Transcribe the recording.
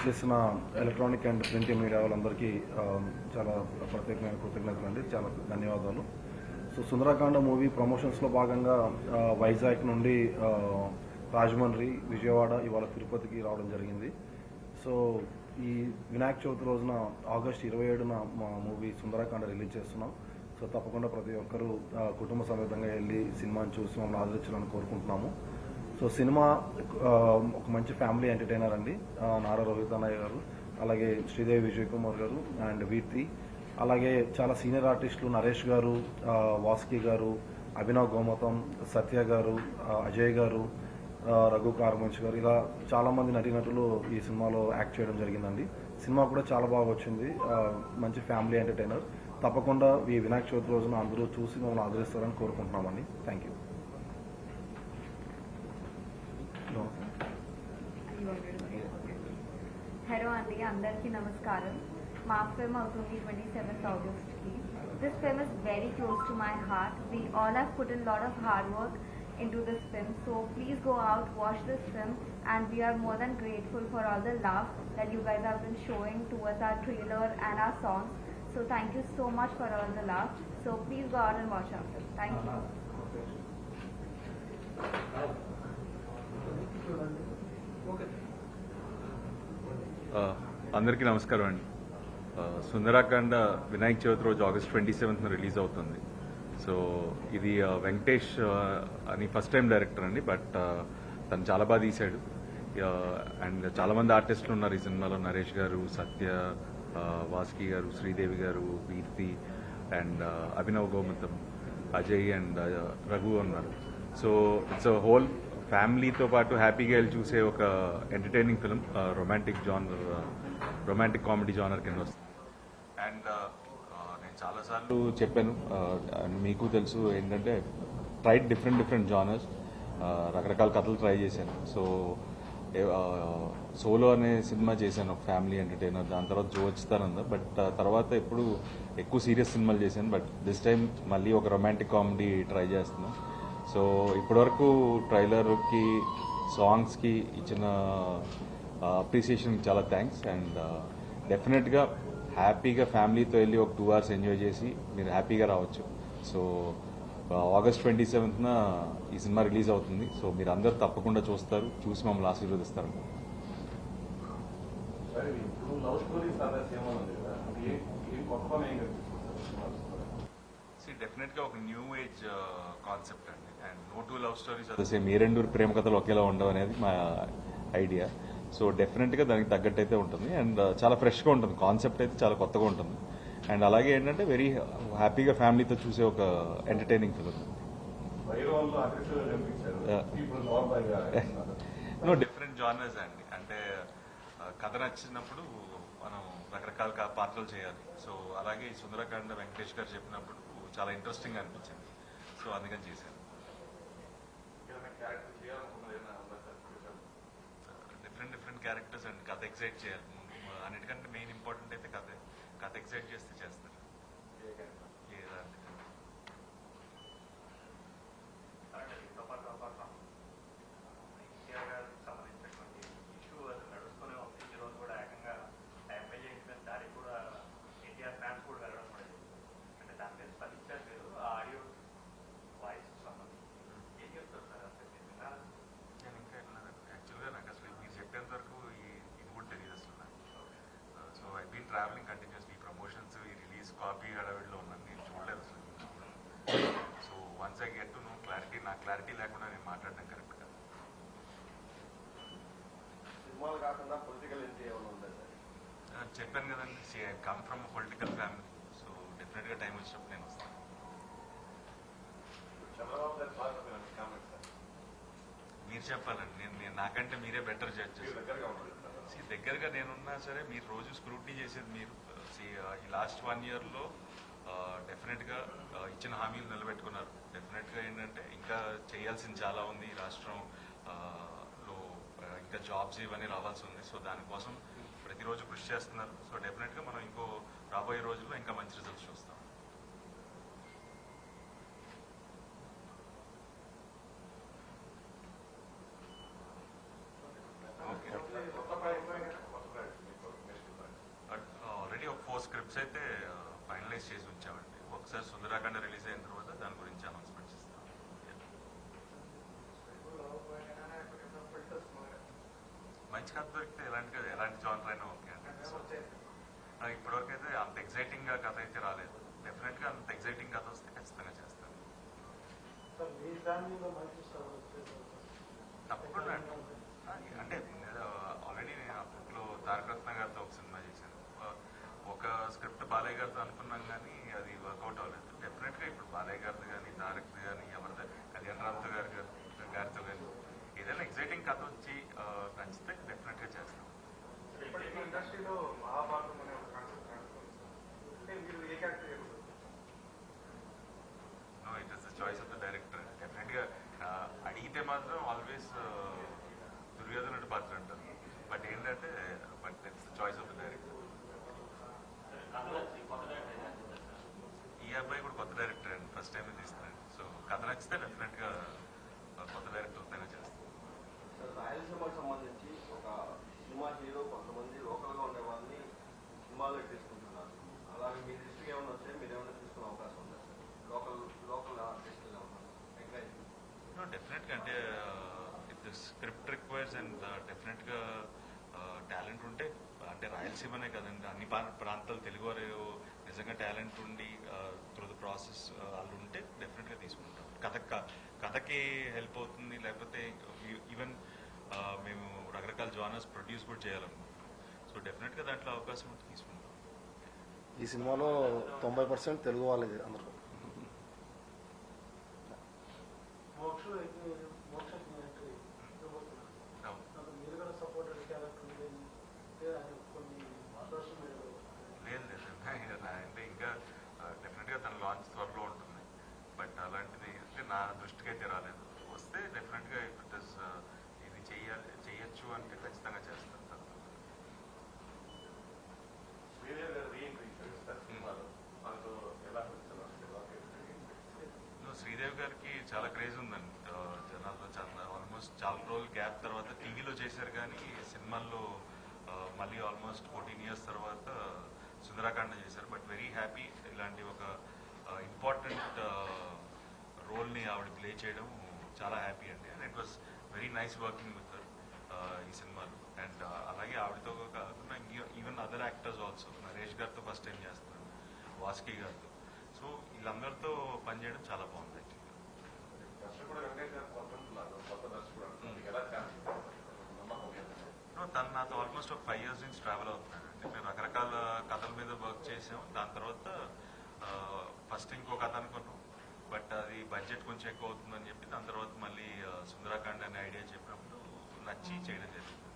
చేసిన electronic and print media వాళ్ళందరికీ చాలా ప్రత్యేకమైన కృతజ్ఞతలు అండి, చాలా ధన్యవాదాలు. సో సుందరకాండ మూవీ ప్రమోషన్స్లో భాగంగా వైజాగ్ నుండి రాజమండ్రి, విజయవాడ, ఇవాళ తిరుపతికి రావడం జరిగింది. సో ఈ వినాయక చవితి రోజున ఆగస్టు 27న మా మూవీ సుందరకాండ రిలీజ్ చేస్తున్నాం. సో తప్పకుండా ప్రతి ఒక్కరూ కుటుంబ సమేతంగా వెళ్ళి సినిమాని చూసి మమ్మల్ని ఆదరించాలని కోరుకుంటున్నాము. సో సినిమా ఒక మంచి ఫ్యామిలీ ఎంటర్టైనర్ అండి. నారా రోహిత్ అన్నయ్య గారు, అలాగే శ్రీదేవి విజయ్ కుమార్ గారు అండ్ వీర్తి, అలాగే చాలా సీనియర్ ఆర్టిస్టులు నరేష్ గారు, వాసుకి గారు, అభినవ్ గోమతం, సత్య గారు, అజయ్ గారు, రఘు కార్మంచ్ గారు, ఇలా చాలామంది నటీనటులు ఈ సినిమాలో యాక్ట్ చేయడం జరిగిందండి. సినిమా కూడా చాలా బాగా వచ్చింది. మంచి ఫ్యామిలీ ఎంటర్టైనర్. తప్పకుండా ఈ వినాయక చవితి రోజున అందరూ చూసి మమ్మల్ని ఆదరిస్తారని కోరుకుంటున్నామండి. Thank you. హలో అండి, అందరికీ నమస్కారం. మా ఫిల్మ్ అవుతుంది 27th ఆగస్ట్కి. This film is very close to my heart. We all have put in lot of hard work into this film, so please go out, watch this film, and we are more than grateful for all the love that you guys have been showing towards our trailer and our songs. So thank you so much for all the love. So please go out and watch our film. Thank you. అందరికీ నమస్కారం అండి. సుందరాకాండ వినాయక చవితి రోజు August 27న release అవుతుంది. So ఇది వెంకటేష్ అని first time director అండి, but తను చాలా బాగా తీశాడు. అండ్ చాలామంది ఆర్టిస్టులు ఉన్నారు ఈ సినిమాలో. నరేష్ గారు, సత్య, వాసుకి గారు, శ్రీదేవి గారు, వీర్తి అండ్ అభినవ్ గోమతం, అజయ్ అండ్ రఘు ఉన్నారు. సో ఇట్స్ అ హోల్ ఫ్యామిలీతో పాటు హ్యాపీగా వెళ్ళి చూసే ఒక entertaining film. Romantic comedy genre కింద వస్తుంది. అండ్ చాలాసార్లు చెప్పాను, మీకు తెలుసు ఏంటంటే ట్రైడ్ డిఫరెంట్ జానర్స్, రకరకాల కథలు ట్రై చేశాను. సో సోలో అనే సినిమా చేశాను, ఒక ఫ్యామిలీ ఎంటర్టైనర్. దాని తర్వాత జో వచ్చుతానంద, బట్ తర్వాత ఎప్పుడు ఎక్కువ సీరియస్ సినిమాలు చేశాను. బట్ దిస్ టైం మళ్ళీ ఒక రొమాంటిక్ కామెడీ ట్రై చేస్తున్నాను. సో ఇప్పటివరకు ట్రైలర్కి, సాంగ్స్కి ఇచ్చిన అప్రిసియేషన్కి చాలా థ్యాంక్స్. అండ్ డెఫినెట్గా హ్యాపీగా ఫ్యామిలీతో వెళ్ళి ఒక 2 hours ఎంజాయ్ చేసి మీరు హ్యాపీగా రావచ్చు. సో ఆగస్ట్ 27న ఈ సినిమా రిలీజ్ అవుతుంది. సో మీరు అందరూ తప్పకుండా చూస్తారు, చూసి మమ్మల్ని ఆశీర్వదిస్తారు. డెఫినెట్గా ఒక న్యూ ఏజ్ కాన్సెప్ట్ అండి. And no two love stories అదే సేమ్. ఏ రెండు ప్రేమ కథలు ఒకేలా ఉండవు అనేది మా ఐడియా. సో డెఫినెట్గా దానికి తగ్గట్టు అయితే ఉంటుంది. అండ్ చాలా ఫ్రెష్గా ఉంటుంది. కాన్సెప్ట్ అయితే చాలా కొత్తగా ఉంటుంది. అండ్ అలాగే ఏంటంటే వెరీ హ్యాపీగా ఫ్యామిలీతో చూసే ఒక entertaining film. No different genres అండి. అంటే కథ నచ్చినప్పుడు మనం రకరకాల పాత్రలు చేయాలి. సో అలాగే ఈ సుందరకాండ వెంకటేష్ గారు చెప్పినప్పుడు చాలా ఇంట్రెస్టింగ్ అనిపించింది. సో అందుకని చేశాను. డిఫరెంట్ క్యారెక్టర్స్ అండ్ కథ ఎక్సైట్ చేయాలి. అన్నిటికంటే మెయిన్ ఇంపార్టెంట్ అయితే కథ ఎక్సైట్ చేస్తే చేస్తారు. ట్రావెలింగ్ కంటిన్యూస్లీ, ప్రమోషన్స్, ఈ రిలీజ్ కాపీ హడావిడిలో ఉన్నాను, నేను చూడలేదు అసలు. So once I get to know clarity, నాకు క్లారిటీ లేకుండా నేను మాట్లాడడం కరెక్ట్ కాదు. చెప్పాను కదండి, come from political family. So డెఫినెట్గా టైం వచ్చినప్పుడు నేను వస్తాను. మీరు చెప్పాలండి, నేను నాకంటే మీరే బెటర్ జడ్జ్. దగ్గరగా నేనున్నా సరే మీరు రోజు స్క్రూటినీ చేసేది మీరు. ఈ లాస్ట్ 1 yearలో డెఫినెట్గా ఇచ్చిన హామీలు నిలబెట్టుకున్నారు. డెఫినెట్గా ఏంటంటే ఇంకా చేయాల్సింది చాలా ఉంది. ఈ రాష్ట్రంలో ఇంకా జాబ్స్ ఇవన్నీ రావాల్సి ఉంది. సో దానికోసం ప్రతిరోజు కృషి చేస్తున్నారు. సో డెఫినెట్గా మనం ఇంకో రాబోయే రోజుల్లో ఇంకా మంచి రిజల్ట్స్ చూస్తాం. ఓకే. స్క్రిప్ట్స్ అయితే ఫైనలైజ్ చేసి ఉంచామండి. ఒకసారి సుందరాకాండ రిలీజ్ అయిన తర్వాత దాని గురించి అనౌన్స్మెంట్ ఇస్తాం. మంచి కథ దొరికితే ఎలాంటి జానర్ అయినా ఓకే అండి. ఇప్పటివరకు అయితే అంత ఎగ్జైటింగ్ గా కథ అయితే రాలేదు. డెఫినెట్ గా అంత ఎగ్జైటింగ్ కథ వస్తే ఖచ్చితంగా చేస్తాను. తప్పకుండా అండి. అంటే ఆల్రెడీ నేను అప్పట్లో తారకరత్న గారితో ఒక సినిమా చేశాను. ఒక స్క్రిప్ట్ బాలయ్య గారితో అనుకున్నాం కానీ అది వర్కౌట్ అవ్వలేదు. డెఫినెట్ గా ఇప్పుడు బాలయ్య గారిది కానీ తారక్ది కానీ ఎవరిది కళ్యాణ్ రామ్తో గారితో కానీ ఏదైనా ఎగ్జైటింగ్ కథ వచ్చి నచ్చితే డెఫినెట్ గా చేస్తాం. ఇండస్ట్రీలో మహాభారతం అనే ఒక కాన్సెప్ట్ అంటే మీరు ఏ క్యారెక్టర్ నో, it is the choice of the director. Definite గా అడిగితే మాత్రం ఆల్వేస్ దుర్యోధనుడి పాత్ర అంటారు. బట్ ఏంటంటే it's the choice of the director. ఈ అబ్బాయి కూడా కొత్త డైరెక్టర్ అండి, ఫస్ట్ టైం తీస్తున్నాడు. సో కథ నచ్చితే డెఫినెట్ గా కొత్త డైరెక్టర్తోనే చేస్తాం. రాయలసీమకు సంబంధించి ఒక సినిమా హీరో కొంతమంది లోకల్ గా ఉండే వాళ్ళని సినిమాలో తీసుకుంటున్నారు. అలాగే మీ దృష్టికి ఏమైనా వస్తే మీరు ఏమైనా తీసుకునే అవకాశం ఉందా సార్? లోకల్ ఆర్టిస్టులు డెఫినెట్ గా అంటే if the script requires and definite గా టాలెంట్ ఉంటే, అంటే రాయలసీమనే కదండి, అన్ని ప్రాంతాలు తెలుగువారు నిజంగా టాలెంట్ ఉండి త్రూ ద ప్రాసెస్ వాళ్ళు ఉంటే డెఫినెట్ గా తీసుకుంటాం. కథకి హెల్ప్ అవుతుంది. లేకపోతే ఈవెన్ మేము రకరకాల జానర్స్ ప్రొడ్యూస్ కూడా చేయాలనుకుంటున్నాం. సో డెఫినెట్ గా దాంట్లో అవకాశం ఉంటే తీసుకుంటాం. ఈ సినిమాలో 90% తెలుగు వాళ్ళది అందరూ. లేదు అంటే ఇంకా డెఫినెట్ గా తన లాంచ్ త్వరలో ఉంటుంది. బట్ అలాంటిది అంటే నా దృష్టికి అయితే రాలేదు. వస్తే డెఫినెట్ గా ఇది చెయ్యొచ్చు అంటే ఖచ్చితంగా చేస్తాను. శ్రీదేవి గారికి చాలా క్రేజ్ ఉందండి జనాల్లో. ఆల్మోస్ట్ చాలా రోజులు గ్యాప్ తర్వాత టీవీలో చేశారు కానీ సినిమాల్లో మళ్ళీ ఆల్మోస్ట్ 14 years తర్వాత సుందరాకాండ చేశారు. But very happy. ఇలాంటి ఒక ఇంపార్టెంట్ రోల్ని ఆవిడ ప్లే చేయడం చాలా హ్యాపీ అండి. And it was very nice working with ఈ సినిమాలో. అండ్ అలాగే ఆవిడతో కాకుండా even other actors also. Naresh గారితో ఫస్ట్ టైం చేస్తున్నాను, వాస్కి గారితో. సో వీళ్ళందరితో పనిచేయడం చాలా బాగుంది. తను నాతో ఆల్మోస్ట్ ఒక 5 years నుంచి ట్రావెల్ అవుతున్నాడు. అంటే మేము రకరకాల కథల మీద వర్క్ చేసాం. దాని తర్వాత ఫస్ట్ ఇంకో కథ అనుకున్నాం, బట్ అది బడ్జెట్ కొంచెం ఎక్కువ అవుతుందని చెప్పి దాని తర్వాత మళ్ళీ సుందరాకాండ్ అనే ఐడియా చెప్పినప్పుడు నచ్చి చేయడం జరిగింది.